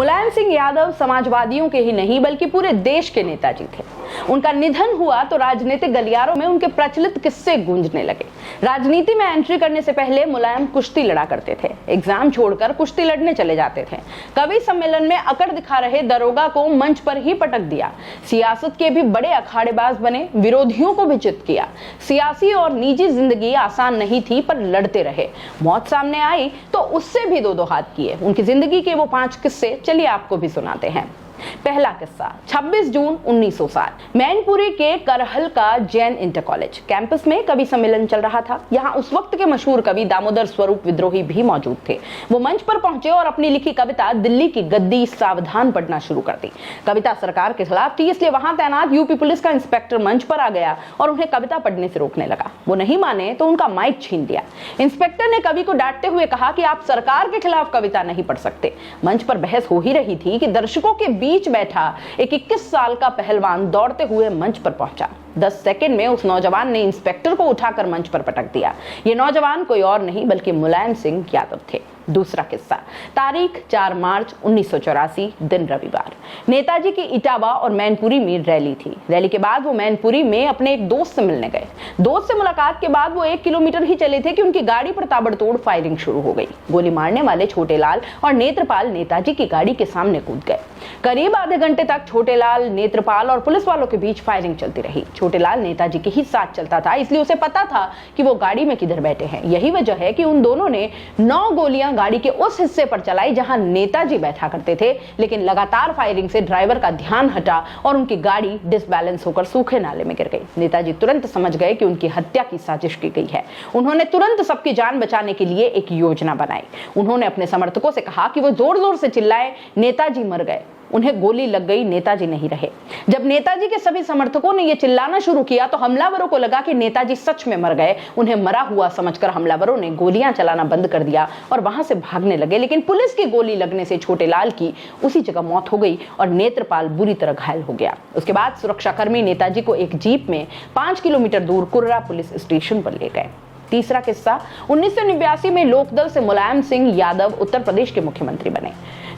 मुलायम सिंह यादव समाजवादियों के ही नहीं बल्कि पूरे देश के नेताजी थे। उनका निधन हुआ तो राजनीतिक गलियारों में उनके प्रचलित किस्से गूंजने लगे। राजनीति में एंट्री करने से पहले मुलायम कुश्ती लड़ा करते थे, एग्जाम छोड़कर कुश्ती लड़ने चले जाते थे। कवि सम्मेलन में अकड़ दिखा रहे दरोगा को मंच पर ही पटक दिया। सियासत के भी बड़े अखाड़ेबाज बने, विरोधियों को भी चित किया। सियासी और निजी जिंदगी आसान नहीं थी पर लड़ते रहे। मौत सामने आई तो उससे भी दो हाथ किए। उनकी जिंदगी के वो 5 किस्से चलिए आपको भी सुनाते हैं। पहला किस्सा 26 जून 1960 मैनपुरी के करहल का जैन इंटर कॉलेज कैंपस में कवि सम्मेलन चल रहा था। यहाँ उस वक्त के मशहूर कवि दामोदर स्वरूप विद्रोही भी मौजूद थे। वो मंच पर पहुंचे और अपनी लिखी कविता दिल्ली की गद्दी सावधान पढ़ना शुरू कर दी। कविता सरकार के खिलाफ थी, इसलिए वहां तैनात यूपी पुलिस का इंस्पेक्टर मंच पर आ गया और उन्हें कविता पढ़ने से रोकने लगा। वो नहीं माने तो उनका माइक छीन लिया। इंस्पेक्टर ने कवि को डांटते हुए कहा कि आप सरकार के खिलाफ कविता नहीं पढ़ सकते। मंच पर बहस हो ही रही थी कि दर्शकों के बीच बैठा एक 21 साल का पहलवान दौड़ते हुए मंच पर पहुंचा। 10 सेकंड में उस नौजवान ने इंस्पेक्टर को उठाकर मंच पर पटक दिया। ये नौजवान कोई और नहीं बल्कि मुलायम सिंह यादव थे। दूसरा किस्सा तारीख 4 मार्च 1984 दिन रविवार। नेताजी की इटावा और मैनपुरी में रैली थी। रैली के बाद वो मैनपुरी में अपने एक दोस्त से मिलने गए। दोस्त से मुलाकात के बाद वो 1 किलोमीटर ही चले थे कि उनकी गाड़ी पर ताबड़तोड़ फायरिंग शुरू हो गई। गोली मारने वाले छोटेलाल और नेत्रपाल नेताजी की गाड़ी के सामने कूद गए। करीब आधे घंटे तक छोटेलाल, नेत्रपाल और पुलिस वालों के बीच फायरिंग चलती रही। छोटेलाल नेताजी के ही साथ चलता था, इसलिए उसे पता था कि वो गाड़ी में किधर बैठे हैं। यही वजह है कि उन दोनों ने 9 गोलियां गाड़ी के उस हिस्से पर चलाई जहां नेताजी बैठा करते थे, लेकिन लगातार फायरिंग से ड्राइवर का ध्यान हटा और उनकी गाड़ी डिसबैलेंस होकर सूखे नाले में गिर गई। नेताजी तुरंत समझ गए कि उनकी हत्या की साजिश की गई है। उन्होंने तुरंत सबकी जान बचाने के लिए एक योजना बनाई। उन्होंने अपने समर्थकों से कहा कि वो जोर जोर से चिल्लाएं, नेताजी मर गए। उन्हें गोली लग गई, नेताजी नहीं रहे। जब नेताजी के सभी समर्थकों ने यह चिल्लाना शुरू किया तो हमलावरों को लगा कि नेताजी सच में मर गए। उन्हें मरा हुआ समझकर हमलावरों ने गोलियां चलाना बंद कर दिया और वहां से भागने लगे, लेकिन पुलिस की गोली लगने से छोटेलाल की उसी जगह मौत हो गई और नेत्रपाल बुरी तरह घायल हो गया। उसके बाद सुरक्षाकर्मी नेताजी को एक जीप में 5 किलोमीटर दूर कुर्रा पुलिस स्टेशन पर ले गए। तीसरा किस्सा 1989 में लोकदल से मुलायम सिंह यादव उत्तर प्रदेश के मुख्यमंत्री बने।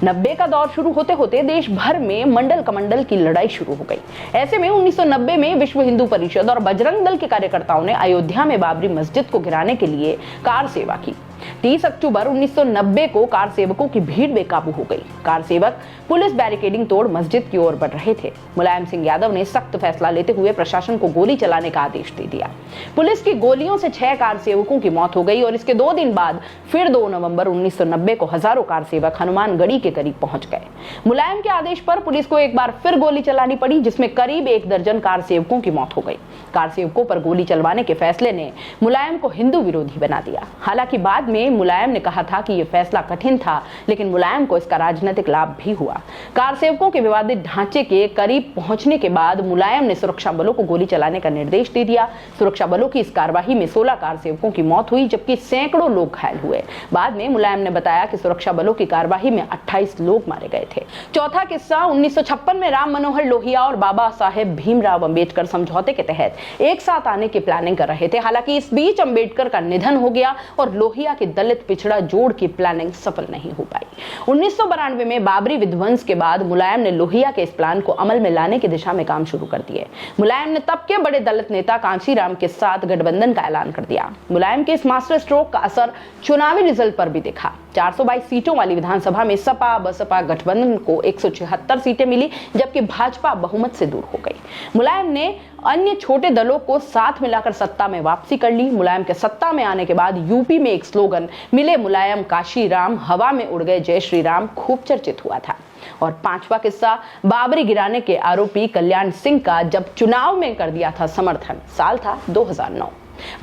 90 का दौर शुरू होते होते देश भर में मंडल कमंडल की लड़ाई शुरू हो गई। ऐसे में 1990 में विश्व हिंदू परिषद और बजरंग दल के कार्यकर्ताओं ने अयोध्या में बाबरी मस्जिद को गिराने के लिए कार सेवा की। 30 अक्टूबर 1990 को कार सेवकों की भीड़ बेकाबू हो गई। कार सेवक पुलिस बैरिकेडिंग तोड़ मस्जिद की ओर बढ़ रहे थे। मुलायम सिंह यादव ने सख्त फैसला लेते हुए प्रशासन को गोली चलाने का आदेश दे दिया। पुलिस की गोलियों से 6 कार सेवकों की मौत हो गई और इसके 2 दिन बाद फिर 2 नवंबर 1990 को हजारों कार सेवक हनुमानगढ़ी के करीब पहुंच गए। मुलायम के आदेश पर पुलिस को एक बार फिर गोली चलानी पड़ी, जिसमें करीब 1 दर्जन कार सेवकों की मौत हो गई। कार सेवकों पर गोली चलवाने के फैसले ने मुलायम को हिंदू विरोधी बना दिया। हालांकि बाद में मुलायम ने कहा था कि यह फैसला कठिन था, लेकिन मुलायम को इसका राजनीतिक लाभ भी हुआ। कार सेवकों के विवादित ढांचे के करीब पहुंचने के बाद मुलायम ने सुरक्षा बलों को गोली चलाने का निर्देश दे दिया। सुरक्षा बलों की इस कार्रवाई में 16 कार सेवकों की मौत हुई, जबकि सैकड़ों लोग घायल हुए। बाद में मुलायम ने बताया कि सुरक्षा बलों की कार्रवाई में 28 लोग मारे गए थे। चौथा किस्सा 1956 में राम मनोहर लोहिया और बाबा साहेब भीमराव अंबेडकर समझौते के तहत एक साथ आने की प्लानिंग कर रहे थे। हालांकि इस बीच अंबेडकर का निधन हो गया और लोहिया की दलित पिछड़ा जोड़ की प्लानिंग सफल नहीं हो पाई। 1992 में बाबरी विध्वंस के बाद मुलायम ने लोहिया के इस प्लान को अमल में लाने की दिशा में काम शुरू कर दिए। मुलायम ने तब के बड़े दलित नेता कांशीराम के साथ गठबंधन का ऐलान कर दिया। मुलायम के इस मास्टर स्ट्रोक का असर चुनावी रिजल्ट पर भी दिखा। 422 सीटों वाली विधानसभा में सपा बसपा गठबंधन को 176 सीटें मिली, जबकि भाजपा बहुमत से दूर हो गई। मुलायम ने अन्य छोटे दलों को साथ मिलाकर सत्ता में वापसी कर ली। मुलायम के सत्ता में आने के बाद यूपी में एक स्लोगन मिले मुलायम काशी राम, हवा में उड़ गए जय श्री राम खूब चर्चित हुआ था। और 5वां किस्सा बाबरी गिराने के आरोपी कल्याण सिंह का जब चुनाव में कर दिया था समर्थन। साल था 2009।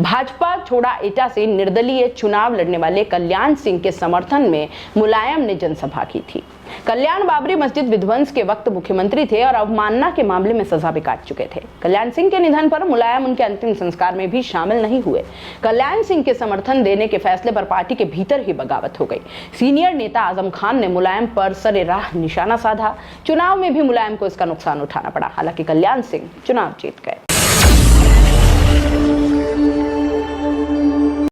भाजपा छोड़ा एटा से निर्दलीय चुनाव लड़ने वाले कल्याण सिंह के समर्थन में मुलायम ने जनसभा की थी। कल्याण बाबरी मस्जिद विध्वंस के वक्त मुख्यमंत्री थे और अवमानना के मामले में सजा भी काट चुके थे। कल्याण सिंह के निधन पर मुलायम उनके अंतिम संस्कार में भी शामिल नहीं हुए। कल्याण सिंह के समर्थन देने के फैसले पर पार्टी के भीतर ही बगावत हो गई। सीनियर नेता आजम खान ने मुलायम पर सरेराह निशाना साधा। चुनाव में भी मुलायम को इसका नुकसान उठाना पड़ा। हालांकि कल्याण सिंह चुनाव जीत गए।